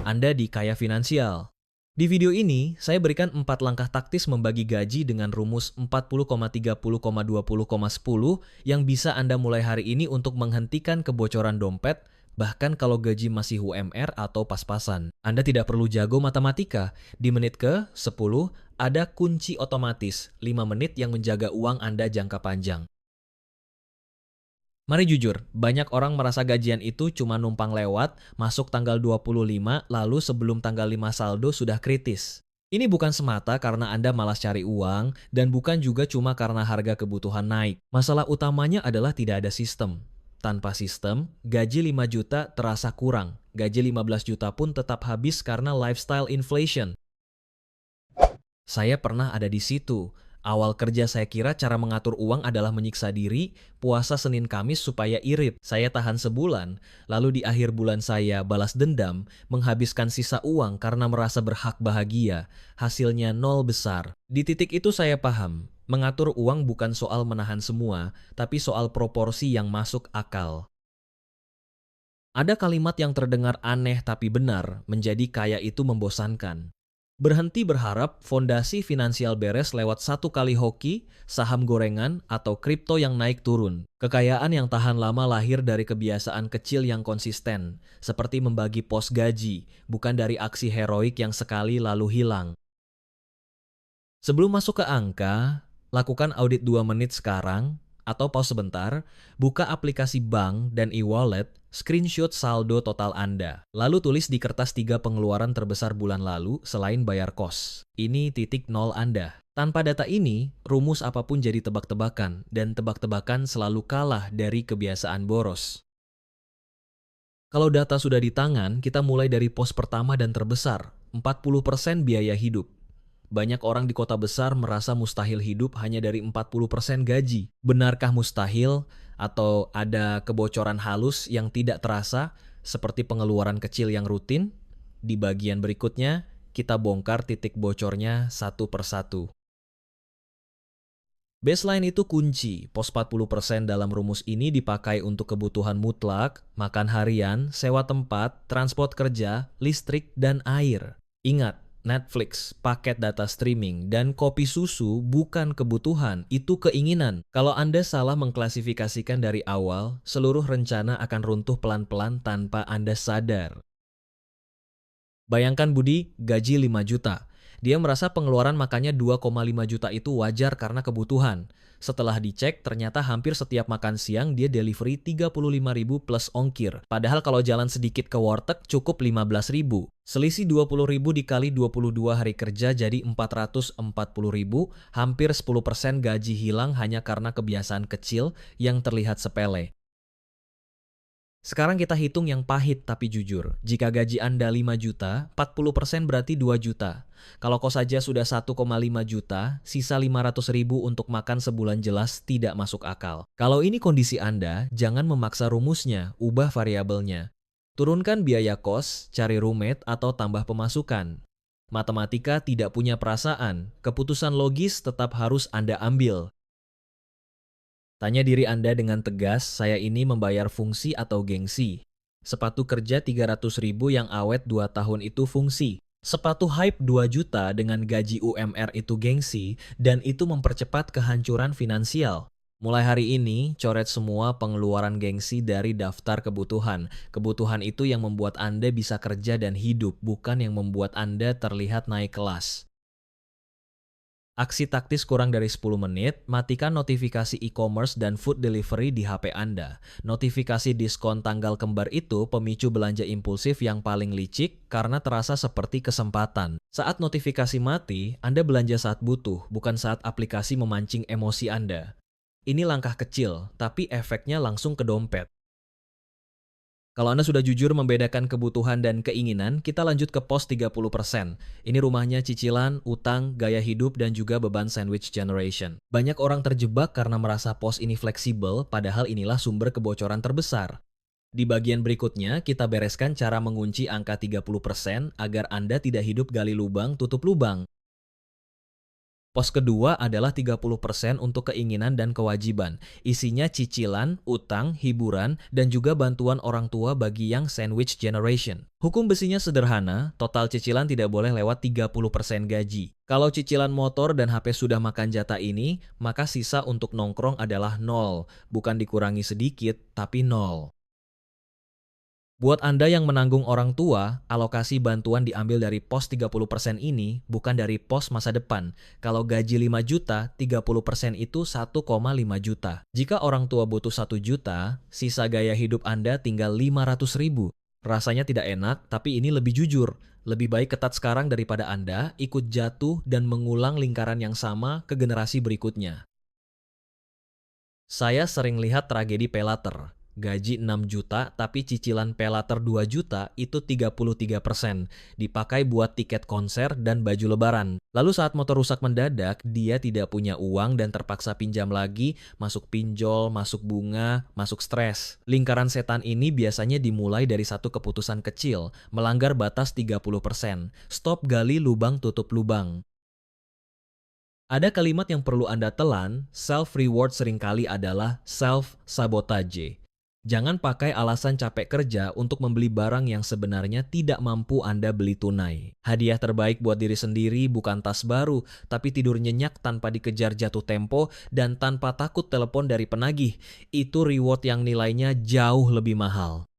Anda di Kaya Finansial. Di video ini, saya berikan 4 langkah taktis membagi gaji dengan rumus 40,30,20,10 yang bisa Anda mulai hari ini untuk menghentikan kebocoran dompet, bahkan kalau gaji masih UMR atau pas-pasan. Anda tidak perlu jago matematika. Di menit ke-10, ada kunci otomatis, 5 menit yang menjaga uang Anda jangka panjang. Mari jujur, banyak orang merasa gajian itu cuma numpang lewat, masuk tanggal 25, lalu sebelum tanggal 5 saldo sudah kritis. Ini bukan semata karena Anda malas cari uang, dan bukan juga cuma karena harga kebutuhan naik. Masalah utamanya adalah tidak ada sistem. Tanpa sistem, gaji 5 juta terasa kurang. Gaji 15 juta pun tetap habis karena lifestyle inflation. Saya pernah ada di situ. Awal kerja saya kira cara mengatur uang adalah menyiksa diri, puasa Senin Kamis supaya irit. Saya tahan sebulan, lalu di akhir bulan saya balas dendam, menghabiskan sisa uang karena merasa berhak bahagia. Hasilnya nol besar. Di titik itu saya paham, mengatur uang bukan soal menahan semua, tapi soal proporsi yang masuk akal. Ada kalimat yang terdengar aneh tapi benar, menjadi kaya itu membosankan. Berhenti berharap fondasi finansial beres lewat satu kali hoki, saham gorengan, atau kripto yang naik turun. Kekayaan yang tahan lama lahir dari kebiasaan kecil yang konsisten, seperti membagi pos gaji, bukan dari aksi heroik yang sekali lalu hilang. Sebelum masuk ke angka, lakukan audit 2 menit sekarang, atau pause sebentar, buka aplikasi bank dan e-wallet, screenshot saldo total Anda. Lalu tulis di kertas 3 pengeluaran terbesar bulan lalu selain bayar kos. Ini titik nol Anda. Tanpa data ini, rumus apapun jadi tebak-tebakan, dan tebak-tebakan selalu kalah dari kebiasaan boros. Kalau data sudah di tangan, kita mulai dari pos pertama dan terbesar, 40% biaya hidup. Banyak orang di kota besar merasa mustahil hidup hanya dari 40% gaji. Benarkah mustahil atau ada kebocoran halus yang tidak terasa seperti pengeluaran kecil yang rutin? Di bagian berikutnya, kita bongkar titik bocornya satu persatu. Baseline itu kunci. Pos 40% dalam rumus ini dipakai untuk kebutuhan mutlak, makan harian, sewa tempat, transport kerja, listrik, dan air. Ingat, Netflix, paket data streaming, dan kopi susu bukan kebutuhan, itu keinginan. Kalau Anda salah mengklasifikasikan dari awal, seluruh rencana akan runtuh pelan-pelan tanpa Anda sadar. Bayangkan Budi, gaji 5 juta. Dia merasa pengeluaran makannya 2,5 juta itu wajar karena kebutuhan. Setelah dicek, ternyata hampir setiap makan siang dia delivery 35.000 plus ongkir. Padahal kalau jalan sedikit ke warteg cukup 15.000. Selisih 20.000 dikali 22 hari kerja jadi 440.000, hampir 10% gaji hilang hanya karena kebiasaan kecil yang terlihat sepele. Sekarang kita hitung yang pahit tapi jujur. Jika gaji Anda 5 juta, 40% berarti 2 juta. Kalau kos saja sudah 1,5 juta, sisa 500.000 untuk makan sebulan jelas tidak masuk akal. Kalau ini kondisi Anda, jangan memaksa rumusnya, ubah variabelnya. Turunkan biaya kos, cari roommate atau tambah pemasukan. Matematika tidak punya perasaan, keputusan logis tetap harus Anda ambil. Tanya diri Anda dengan tegas, saya ini membayar fungsi atau gengsi? Sepatu kerja 300.000 yang awet 2 tahun itu fungsi. Sepatu hype 2 juta dengan gaji UMR itu gengsi, dan itu mempercepat kehancuran finansial. Mulai hari ini, coret semua pengeluaran gengsi dari daftar kebutuhan. Kebutuhan itu yang membuat Anda bisa kerja dan hidup, bukan yang membuat Anda terlihat naik kelas. Aksi taktis kurang dari 10 menit, matikan notifikasi e-commerce dan food delivery di HP Anda. Notifikasi diskon tanggal kembar itu pemicu belanja impulsif yang paling licik karena terasa seperti kesempatan. Saat notifikasi mati, Anda belanja saat butuh, bukan saat aplikasi memancing emosi Anda. Ini langkah kecil, tapi efeknya langsung ke dompet. Kalau Anda sudah jujur membedakan kebutuhan dan keinginan, kita lanjut ke pos 30%. Ini rumahnya cicilan, utang, gaya hidup, dan juga beban sandwich generation. Banyak orang terjebak karena merasa pos ini fleksibel, padahal inilah sumber kebocoran terbesar. Di bagian berikutnya, kita bereskan cara mengunci angka 30% agar Anda tidak hidup gali lubang tutup lubang. Pos kedua adalah 30% untuk keinginan dan kewajiban. Isinya cicilan, utang, hiburan, dan juga bantuan orang tua bagi yang sandwich generation. Hukum besinya sederhana, total cicilan tidak boleh lewat 30% gaji. Kalau cicilan motor dan HP sudah makan jatah ini, maka sisa untuk nongkrong adalah nol. Bukan dikurangi sedikit, tapi nol. Buat Anda yang menanggung orang tua, alokasi bantuan diambil dari pos 30% ini, bukan dari pos masa depan. Kalau gaji 5 juta, 30% itu 1,5 juta. Jika orang tua butuh 1 juta, sisa gaya hidup Anda tinggal 500 ribu. Rasanya tidak enak, tapi ini lebih jujur. Lebih baik ketat sekarang daripada Anda ikut jatuh dan mengulang lingkaran yang sama ke generasi berikutnya. Saya sering lihat tragedi pay later. Gaji 6 juta tapi cicilan pay later 2 juta itu 33%. Dipakai buat tiket konser dan baju lebaran. Lalu saat motor rusak mendadak, dia tidak punya uang dan terpaksa pinjam lagi, masuk pinjol, masuk bunga, masuk stres. Lingkaran setan ini biasanya dimulai dari satu keputusan kecil, melanggar batas 30%. Stop gali lubang tutup lubang. Ada kalimat yang perlu Anda telan, self-reward seringkali adalah self-sabotage. Jangan pakai alasan capek kerja untuk membeli barang yang sebenarnya tidak mampu Anda beli tunai. Hadiah terbaik buat diri sendiri bukan tas baru, tapi tidur nyenyak tanpa dikejar jatuh tempo dan tanpa takut telepon dari penagih. Itu reward yang nilainya jauh lebih mahal.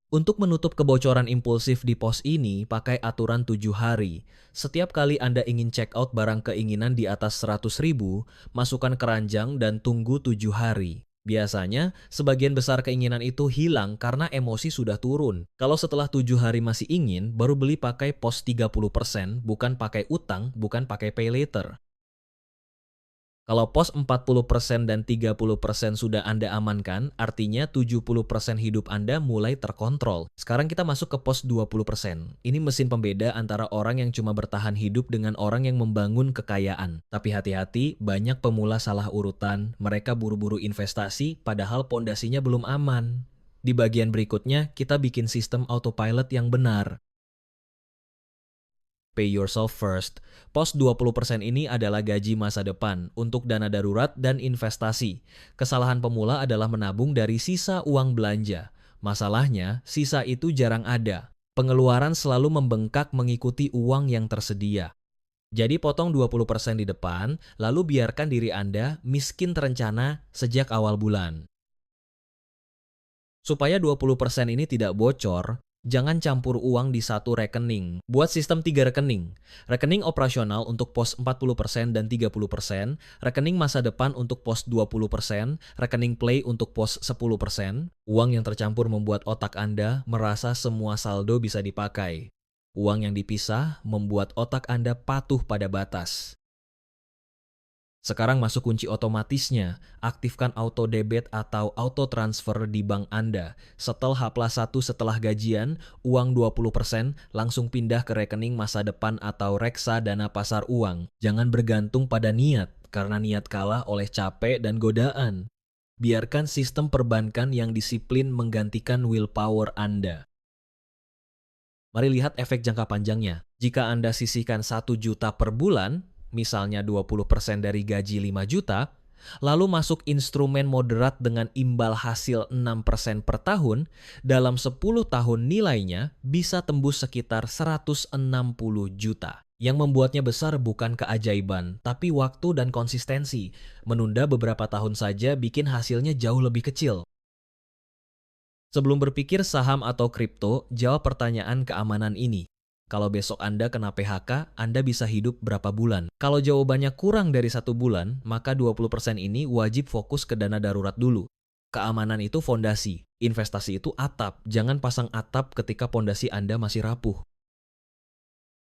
Untuk menutup kebocoran impulsif di pos ini, pakai aturan 7 hari. Setiap kali Anda ingin check out barang keinginan di atas 100 ribu, masukkan keranjang dan tunggu 7 hari. Biasanya, sebagian besar keinginan itu hilang karena emosi sudah turun. Kalau setelah 7 hari masih ingin, baru beli pakai pos 30%, bukan pakai utang, bukan pakai pay later. Kalau pos 40% dan 30% sudah Anda amankan, artinya 70% hidup Anda mulai terkontrol. Sekarang kita masuk ke pos 20%. Ini mesin pembeda antara orang yang cuma bertahan hidup dengan orang yang membangun kekayaan. Tapi hati-hati, banyak pemula salah urutan. Mereka buru-buru investasi, padahal pondasinya belum aman. Di bagian berikutnya, kita bikin sistem autopilot yang benar. Pay yourself first. Pos 20% ini adalah gaji masa depan untuk dana darurat dan investasi. Kesalahan pemula adalah menabung dari sisa uang belanja. Masalahnya, sisa itu jarang ada. Pengeluaran selalu membengkak mengikuti uang yang tersedia. Jadi potong 20% di depan, lalu biarkan diri Anda miskin terencana sejak awal bulan. Supaya 20% ini tidak bocor, jangan campur uang di satu rekening. Buat sistem 3 rekening. Rekening operasional untuk pos 40% dan 30%, rekening masa depan untuk pos 20%, rekening play untuk pos 10%. Uang yang tercampur membuat otak Anda merasa semua saldo bisa dipakai. Uang yang dipisah membuat otak Anda patuh pada batas. Sekarang masuk kunci otomatisnya, aktifkan auto debit atau auto transfer di bank Anda. Setelah H+1 setelah gajian, uang 20% langsung pindah ke rekening masa depan atau reksa dana pasar uang. Jangan bergantung pada niat, karena niat kalah oleh capek dan godaan. Biarkan sistem perbankan yang disiplin menggantikan willpower Anda. Mari lihat efek jangka panjangnya. Jika Anda sisihkan 1 juta per bulan, misalnya 20% dari gaji 5 juta, lalu masuk instrumen moderat dengan imbal hasil 6% per tahun, dalam 10 tahun nilainya bisa tembus sekitar 160 juta. Yang membuatnya besar bukan keajaiban, tapi waktu dan konsistensi. Menunda beberapa tahun saja bikin hasilnya jauh lebih kecil. Sebelum berpikir saham atau kripto, jawab pertanyaan keamanan ini. Kalau besok Anda kena PHK, Anda bisa hidup berapa bulan? Kalau jawabannya kurang dari 1 bulan, maka 20% ini wajib fokus ke dana darurat dulu. Keamanan itu fondasi, investasi itu atap. Jangan pasang atap ketika fondasi Anda masih rapuh.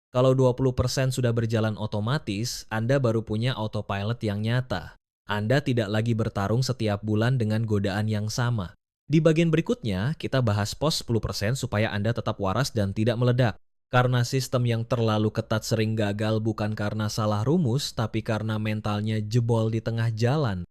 Kalau 20% sudah berjalan otomatis, Anda baru punya autopilot yang nyata. Anda tidak lagi bertarung setiap bulan dengan godaan yang sama. Di bagian berikutnya, kita bahas pos 10% supaya Anda tetap waras dan tidak meledak. Karena sistem yang terlalu ketat sering gagal bukan karena salah rumus, tapi karena mentalnya jebol di tengah jalan.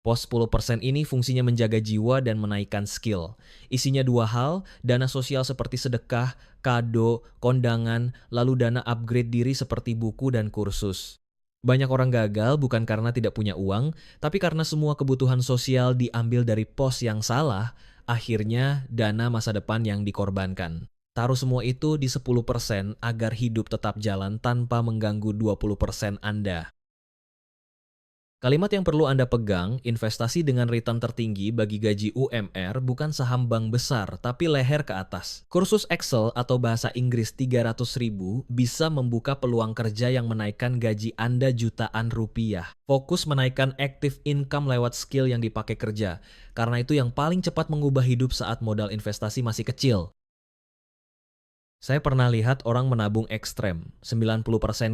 Pos 10% ini fungsinya menjaga jiwa dan menaikkan skill. Isinya dua hal, dana sosial seperti sedekah, kado, kondangan, lalu dana upgrade diri seperti buku dan kursus. Banyak orang gagal bukan karena tidak punya uang, tapi karena semua kebutuhan sosial diambil dari pos yang salah, akhirnya dana masa depan yang dikorbankan. Taruh semua itu di 10% agar hidup tetap jalan tanpa mengganggu 20% Anda. Kalimat yang perlu Anda pegang, investasi dengan return tertinggi bagi gaji UMR bukan saham bank besar, tapi leher ke atas. Kursus Excel atau bahasa Inggris 300.000 bisa membuka peluang kerja yang menaikkan gaji Anda jutaan rupiah. Fokus menaikkan active income lewat skill yang dipakai kerja, karena itu yang paling cepat mengubah hidup saat modal investasi masih kecil. Saya pernah lihat orang menabung ekstrem, 90%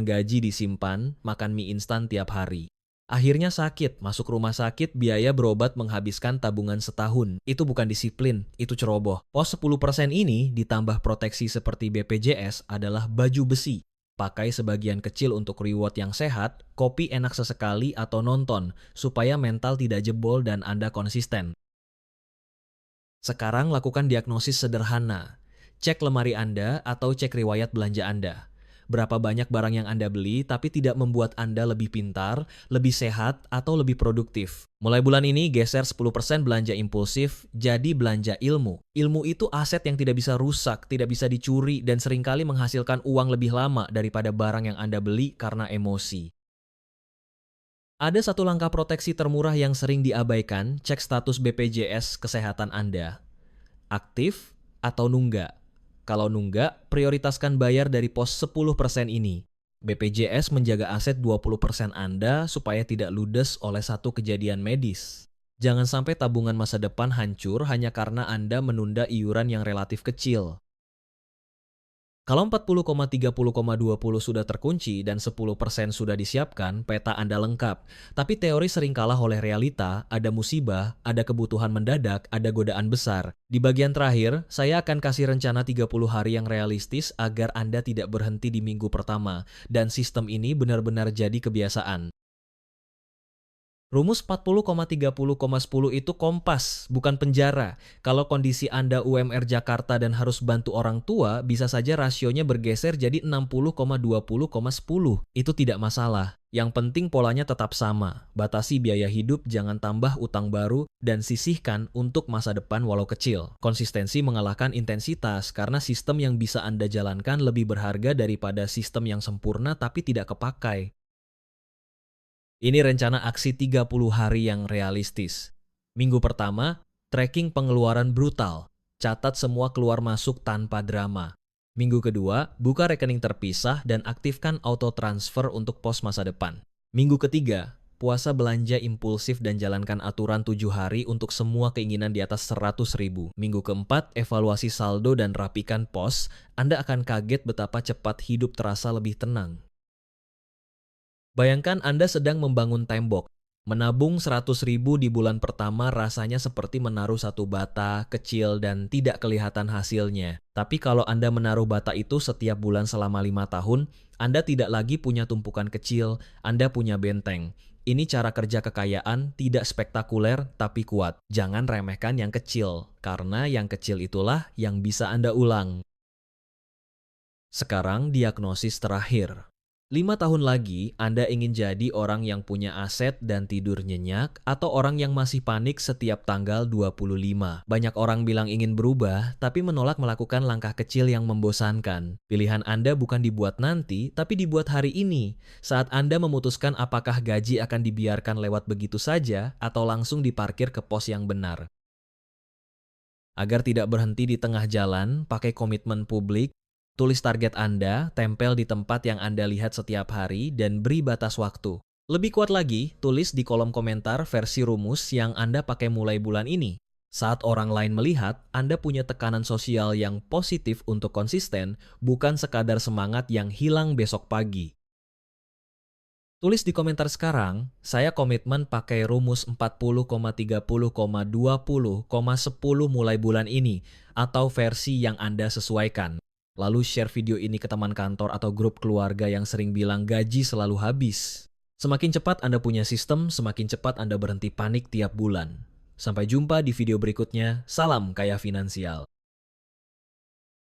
gaji disimpan, makan mie instan tiap hari. Akhirnya sakit, masuk rumah sakit, biaya berobat menghabiskan tabungan setahun. Itu bukan disiplin, itu ceroboh. Pos 10% ini ditambah proteksi seperti BPJS adalah baju besi. Pakai sebagian kecil untuk reward yang sehat, kopi enak sesekali atau nonton, supaya mental tidak jebol dan Anda konsisten. Sekarang lakukan diagnosis sederhana. Cek lemari Anda atau cek riwayat belanja Anda. Berapa banyak barang yang Anda beli tapi tidak membuat Anda lebih pintar, lebih sehat, atau lebih produktif. Mulai bulan ini geser 10% belanja impulsif jadi belanja ilmu. Ilmu itu aset yang tidak bisa rusak, tidak bisa dicuri, dan seringkali menghasilkan uang lebih lama daripada barang yang Anda beli karena emosi. Ada satu langkah proteksi termurah yang sering diabaikan, cek status BPJS kesehatan Anda. Aktif atau nunggak? Kalau nunggak, prioritaskan bayar dari pos 10% ini. BPJS menjaga aset 20% Anda supaya tidak ludes oleh satu kejadian medis. Jangan sampai tabungan masa depan hancur hanya karena Anda menunda iuran yang relatif kecil. Kalau 40,30,20 sudah terkunci dan 10% sudah disiapkan, peta Anda lengkap. Tapi teori sering kalah oleh realita, ada musibah, ada kebutuhan mendadak, ada godaan besar. Di bagian terakhir, saya akan kasih rencana 30 hari yang realistis agar Anda tidak berhenti di minggu pertama, dan sistem ini benar-benar jadi kebiasaan. Rumus 40,30,10 itu kompas, bukan penjara. Kalau kondisi Anda UMR Jakarta dan harus bantu orang tua, bisa saja rasionya bergeser jadi 60,20,10. Itu tidak masalah. Yang penting polanya tetap sama. Batasi biaya hidup, jangan tambah utang baru, dan sisihkan untuk masa depan walau kecil. Konsistensi mengalahkan intensitas karena sistem yang bisa Anda jalankan lebih berharga daripada sistem yang sempurna tapi tidak kepakai. Ini rencana aksi 30 hari yang realistis. Minggu pertama, tracking pengeluaran brutal. Catat semua keluar masuk tanpa drama. Minggu kedua, buka rekening terpisah dan aktifkan auto transfer untuk pos masa depan. Minggu ketiga, puasa belanja impulsif dan jalankan aturan 7 hari untuk semua keinginan di atas 100.000. Minggu keempat, evaluasi saldo dan rapikan pos. Anda akan kaget betapa cepat hidup terasa lebih tenang. Bayangkan Anda sedang membangun tembok. Menabung 100.000 di bulan pertama rasanya seperti menaruh satu bata kecil dan tidak kelihatan hasilnya. Tapi kalau Anda menaruh bata itu setiap bulan selama 5 tahun, Anda tidak lagi punya tumpukan kecil, Anda punya benteng. Ini cara kerja kekayaan, tidak spektakuler tapi kuat. Jangan remehkan yang kecil, karena yang kecil itulah yang bisa Anda ulang. Sekarang diagnosis terakhir. 5 tahun lagi, Anda ingin jadi orang yang punya aset dan tidur nyenyak atau orang yang masih panik setiap tanggal 25. Banyak orang bilang ingin berubah, tapi menolak melakukan langkah kecil yang membosankan. Pilihan Anda bukan dibuat nanti, tapi dibuat hari ini. Saat Anda memutuskan apakah gaji akan dibiarkan lewat begitu saja atau langsung diparkir ke pos yang benar. Agar tidak berhenti di tengah jalan, pakai komitmen publik. Tulis target Anda, tempel di tempat yang Anda lihat setiap hari, dan beri batas waktu. Lebih kuat lagi, tulis di kolom komentar versi rumus yang Anda pakai mulai bulan ini. Saat orang lain melihat, Anda punya tekanan sosial yang positif untuk konsisten, bukan sekadar semangat yang hilang besok pagi. Tulis di komentar sekarang, saya komitmen pakai rumus 40,30,20,10 mulai bulan ini, atau versi yang Anda sesuaikan. Lalu share video ini ke teman kantor atau grup keluarga yang sering bilang gaji selalu habis. Semakin cepat Anda punya sistem, semakin cepat Anda berhenti panik tiap bulan. Sampai jumpa di video berikutnya. Salam kaya finansial.